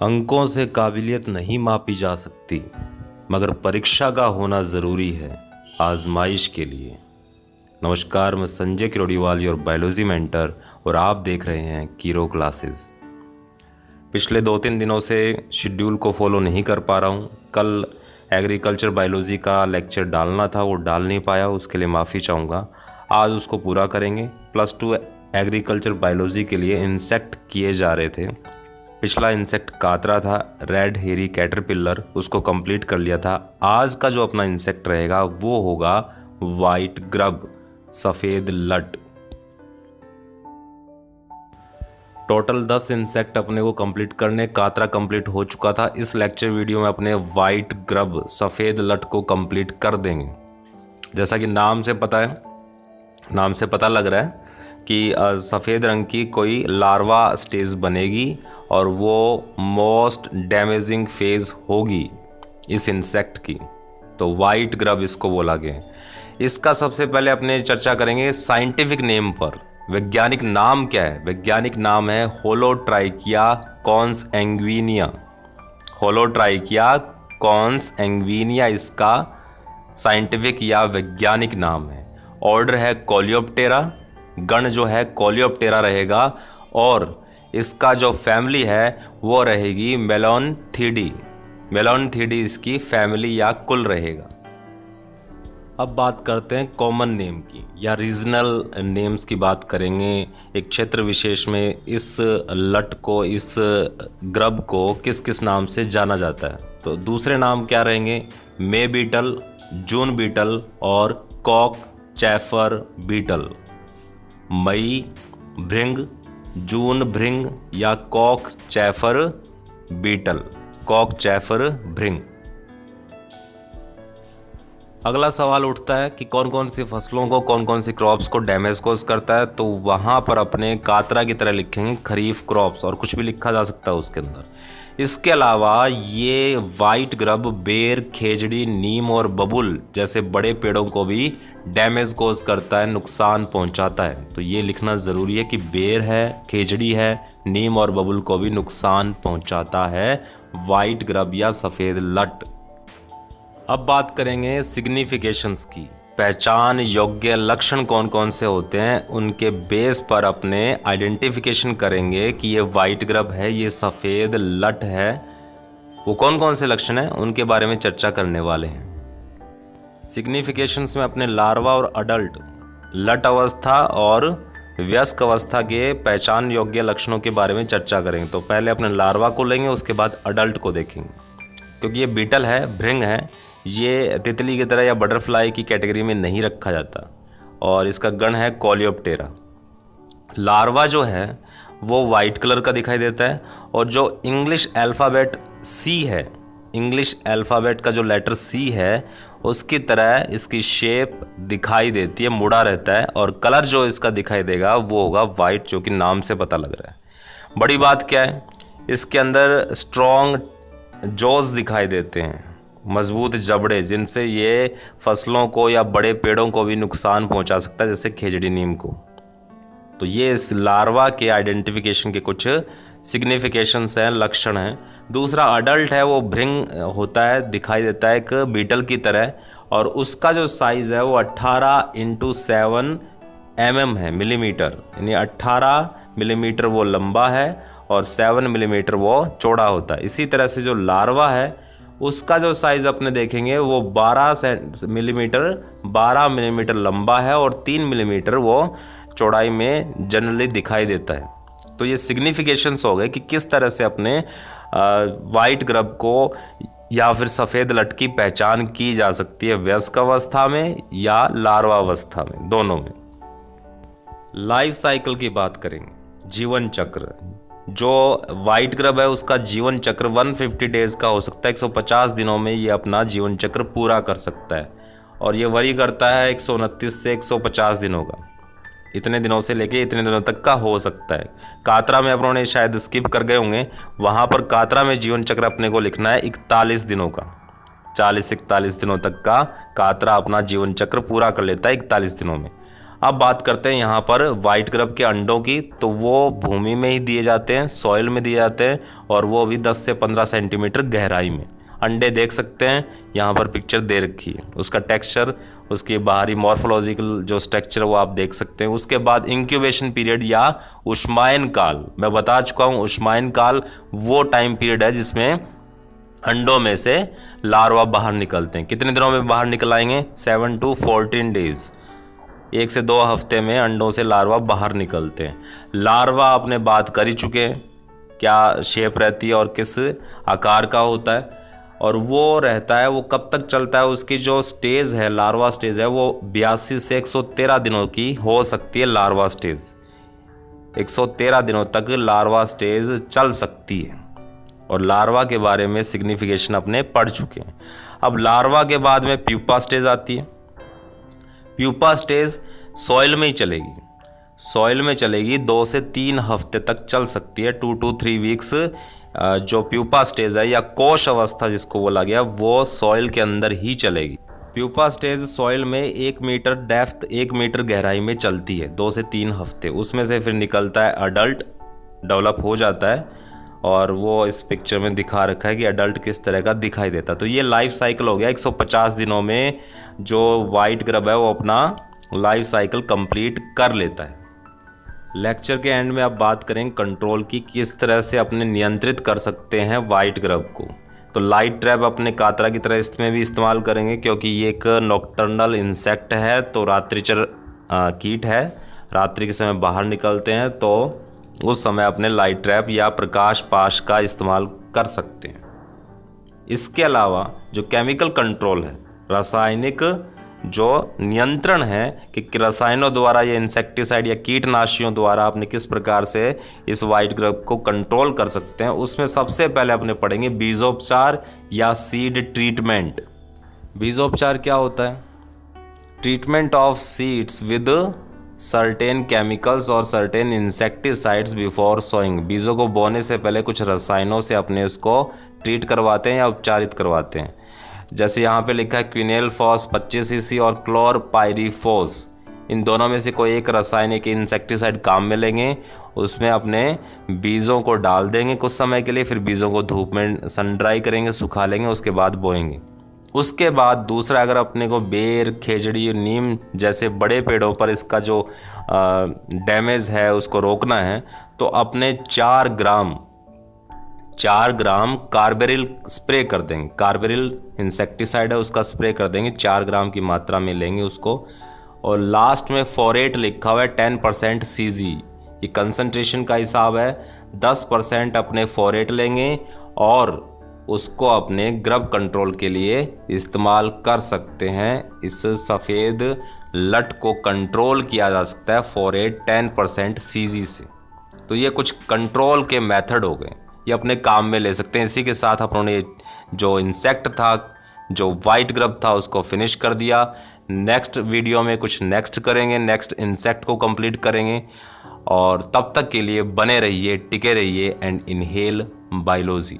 अंकों से काबिलियत नहीं मापी जा सकती, मगर परीक्षा का होना ज़रूरी है आजमाइश के लिए। नमस्कार, मैं संजय किरोड़ीवाल और बायोलॉजी मेंटर, और आप देख रहे हैं कीरो क्लासेस। पिछले 2-3 दिनों से शेड्यूल को फॉलो नहीं कर पा रहा हूँ। कल एग्रीकल्चर बायोलॉजी का लेक्चर डालना था, वो डाल नहीं पाया, उसके लिए माफ़ी चाहूँगा। आज उसको पूरा करेंगे। +2 एग्रीकल्चर बायोलॉजी के लिए इंसेक्ट किए जा रहे थे। पिछला इंसेक्ट कातरा था, रेड हेरी कैटरपिलर, उसको कंप्लीट कर लिया था। आज का जो अपना इंसेक्ट रहेगा वो होगा वाइट ग्रब, सफ़ेद लट। टोटल 10 इंसेक्ट अपने को कंप्लीट करने, कातरा कंप्लीट हो चुका था। इस लेक्चर वीडियो में अपने वाइट ग्रब, सफ़ेद लट को कंप्लीट कर देंगे। जैसा कि नाम से पता लग रहा है कि सफ़ेद रंग की कोई लार्वा स्टेज बनेगी और वो मोस्ट डैमेजिंग फेज़ होगी इस इंसेक्ट की, तो वाइट ग्रब इसको बोला गया। इसका सबसे पहले अपने चर्चा करेंगे साइंटिफिक नेम पर। वैज्ञानिक नाम क्या है? वैज्ञानिक नाम है होलोट्राइकिया कॉन्सएंग्विनिया। होलोट्राइकिया कॉन्सएंग्विनिया इसका साइंटिफिक या वैज्ञानिक नाम है। ऑर्डर है कोलियोप्टेरा, गण जो है कोलियोप्टेरा रहेगा, और इसका जो फैमिली है वो रहेगी मेलोन्थिडी। मेलोन्थिडी इसकी फैमिली या कुल रहेगा। अब बात करते हैं कॉमन नेम की या रीजनल नेम्स की बात करेंगे। एक क्षेत्र विशेष में इस लट को, इस ग्रब को किस किस नाम से जाना जाता है? तो दूसरे नाम क्या रहेंगे? मे बीटल, जून बीटल और कॉक चैफर बीटल। मई भृंग, जून भृंग या कॉक चैफर बीटल, कॉक चैफर भृंग। अगला सवाल उठता है कि कौन कौन सी फसलों को, कौन कौन सी क्रॉप्स को डैमेज कोज करता है। तो वहाँ पर अपने कातरा की तरह लिखेंगे खरीफ क्रॉप्स, और कुछ भी लिखा जा सकता है उसके अंदर। इसके अलावा ये वाइट ग्रब बेर, खेजड़ी, नीम और बबुल जैसे बड़े पेड़ों को भी डैमेज कोज करता है, नुकसान पहुंचाता है। तो ये लिखना ज़रूरी है कि बेर है, खेजड़ी है, नीम और बबुल को भी नुकसान पहुंचाता है वाइट ग्रब या सफ़ेद लट। अब बात करेंगे सिग्निफिकेशंस की। पहचान योग्य लक्षण कौन कौन से होते हैं, उनके बेस पर अपने आइडेंटिफिकेशन करेंगे कि ये वाइट ग्रब है, ये सफ़ेद लट है। वो कौन कौन से लक्षण हैं उनके बारे में चर्चा करने वाले हैं। सिग्निफिकेशंस में अपने लार्वा और अडल्ट, लट अवस्था और वयस्क अवस्था के पहचान योग्य लक्षणों के बारे में चर्चा करेंगे। तो पहले अपने लार्वा को लेंगे, उसके बाद अडल्ट को देखेंगे। क्योंकि ये बीटल है, भृंग है, ये तितली की तरह या बटरफ्लाई की कैटेगरी में नहीं रखा जाता, और इसका गण है कोलियोप्टेरा। लार्वा जो है वो वाइट कलर का दिखाई देता है, और जो इंग्लिश अल्फ़ाबेट सी है, इंग्लिश अल्फ़ाबेट का जो लेटर सी है उसकी तरह इसकी शेप दिखाई देती है, मुड़ा रहता है, और कलर जो इसका दिखाई देगा वो होगा वाइट, जो कि नाम से पता लग रहा है। बड़ी बात क्या है, इसके अंदर स्ट्रॉन्ग जॉज दिखाई देते हैं, मजबूत जबड़े, जिनसे ये फसलों को या बड़े पेड़ों को भी नुकसान पहुंचा सकता है, जैसे खेजड़ी नीम को। तो ये इस लार्वा के आइडेंटिफिकेशन के कुछ सिग्निफिकेशंस हैं, लक्षण हैं। दूसरा अडल्ट है, वो भृंग होता है, दिखाई देता है एक बीटल की तरह, और उसका जो साइज़ है वो 18x7 mm है, मिलीमीटर, यानी 18 मिलीमीटर वो लंबा है और 7 मिलीमीटर वो चौड़ा होता है। इसी तरह से जो लार्वा है उसका जो साइज़ अपने देखेंगे वो 12 मिलीमीटर लंबा है और 3 मिलीमीटर वो चौड़ाई में जनरली दिखाई देता है। तो ये सिग्निफिकेशंस हो गए कि किस तरह से अपने वाइट ग्रब को या फिर सफ़ेद लट की पहचान की जा सकती है, वयस्क अवस्था में या लार्वा अवस्था में, दोनों में। लाइफ साइकिल की बात करेंगे, जीवन चक्र। जो वाइट ग्रब है उसका जीवन चक्र 150 डेज़ का हो सकता है, 150 दिनों में ये अपना जीवन चक्र पूरा कर सकता है, और ये वरी करता है 129 से 150 दिनों का। इतने दिनों से लेके इतने दिनों तक का हो सकता है। कातरा में अपनों ने शायद स्किप कर गए होंगे, वहाँ पर कातरा में जीवन चक्र अपने को लिखना है 41 दिनों का। 40-41 दिनों तक का कातरा अपना जीवन चक्र पूरा कर लेता है 41 दिनों में। अब बात करते हैं यहाँ पर वाइट ग्रब के अंडों की। तो वो भूमि में ही दिए जाते हैं, सॉइल में दिए जाते हैं, और वो भी 10 से 15 सेंटीमीटर गहराई में। अंडे देख सकते हैं, यहाँ पर पिक्चर दे रखी है, उसका टेक्सचर, उसकी बाहरी मॉर्फोलॉजिकल जो स्ट्रक्चर वो आप देख सकते हैं। उसके बाद इंक्यूबेशन पीरियड या ऊष्मायन काल, मैं बता चुका हूँ, ऊष्मायन काल वो टाइम पीरियड है जिसमें अंडों में से लार्वा बाहर निकलते हैं। कितने दिनों में बाहर निकल आएंगे? 7 to 14 डेज, 1 से 2 हफ्ते में अंडों से लार्वा बाहर निकलते हैं। लार्वा आपने बात कर ही चुके हैं, क्या शेप रहती है और किस आकार का होता है, और वो रहता है, वो कब तक चलता है, उसकी जो स्टेज है, लार्वा स्टेज है, वो 82 से 113 दिनों की हो सकती है। लार्वा स्टेज 113 दिनों तक लार्वा स्टेज चल सकती है, और लार्वा के बारे में सिग्निफिकेशन अपने पढ़ चुके हैं। अब लार्वा के बाद में प्यूपा स्टेज आती है। प्यूपा स्टेज सॉइल में ही चलेगी, सॉइल में चलेगी, 2 से 3 हफ्ते तक चल सकती है, 2 to 3 वीक्स। जो प्यूपा स्टेज है या कोश अवस्था जिसको बोला गया, वो सॉइल के अंदर ही चलेगी। प्यूपा स्टेज सॉइल में 1 मीटर डेप्थ, 1 मीटर गहराई में चलती है 2 से 3 हफ्ते। उसमें से फिर निकलता है अडल्ट, डेवलप हो जाता है, और वो इस पिक्चर में दिखा रखा है कि अडल्ट किस तरह का दिखाई देता। तो ये लाइफ साइकिल हो गया। 150 दिनों में जो वाइट ग्रब है वो अपना लाइफ साइकिल कंप्लीट कर लेता है। लेक्चर के एंड में अब बात करें कंट्रोल की, किस तरह से अपने नियंत्रित कर सकते हैं वाइट ग्रब को। तो लाइट ट्रैप अपने कातरा की तरह इसमें भी इस्तेमाल करेंगे, क्योंकि ये एक नॉकटर्नल इंसेक्ट है, तो रात्रिचर कीट है, रात्रि के समय बाहर निकलते हैं, तो उस समय अपने लाइट ट्रैप या प्रकाश पाश का इस्तेमाल कर सकते हैं। इसके अलावा जो केमिकल कंट्रोल है, रासायनिक जो नियंत्रण है कि रसायनों द्वारा या इंसेक्टिसाइड या कीटनाशियों द्वारा अपने किस प्रकार से इस वाइट ग्रब को कंट्रोल कर सकते हैं, उसमें सबसे पहले अपने पढ़ेंगे बीजोपचार या सीड ट्रीटमेंट। बीजोपचार क्या होता है? Treatment of seeds with certain chemicals और सर्टेन इंसेक्टिसाइड्स बिफोर सोइंग। बीजों को बोने से पहले कुछ रसायनों से अपने उसको ट्रीट करवाते हैं या उपचारित करवाते हैं। जैसे यहाँ पे लिखा है क्विनेलफॉस 25 cc और क्लोरपाइरीफोस, इन दोनों में से कोई एक रासायनिक इंसेक्टिसाइड काम में लेंगे, उसमें अपने बीजों को डाल देंगे कुछ समय के लिए, फिर बीजों को धूप में सन ड्राई करेंगे, सुखा लेंगे, उसके बाद बोएंगे। उसके बाद दूसरा, अगर अपने को बेर, खेजड़ी, नीम जैसे बड़े पेड़ों पर इसका जो डैमेज है उसको रोकना है, तो अपने 4 ग्राम कार्बेरिल स्प्रे कर देंगे। कार्बेरिल इंसेक्टिसाइड है, उसका स्प्रे कर देंगे, 4 ग्राम की मात्रा में लेंगे उसको। और लास्ट में फोरेट लिखा हुआ है 10% CG, ये कंसंट्रेशन का हिसाब है। 10% अपने फोरेट लेंगे और उसको अपने ग्रब कंट्रोल के लिए इस्तेमाल कर सकते हैं। इस सफ़ेद लट को कंट्रोल किया जा सकता है फोरेट 10% CG से। तो ये कुछ कंट्रोल के मेथड हो गए, ये अपने काम में ले सकते हैं। इसी के साथ अपने जो इंसेक्ट था, जो वाइट ग्रब था, उसको फिनिश कर दिया। नेक्स्ट वीडियो में कुछ नेक्स्ट करेंगे, नेक्स्ट इंसेक्ट को कंप्लीट करेंगे, और तब तक के लिए बने रहिए, टिके रहिए एंड इनहेल बायोलॉजी।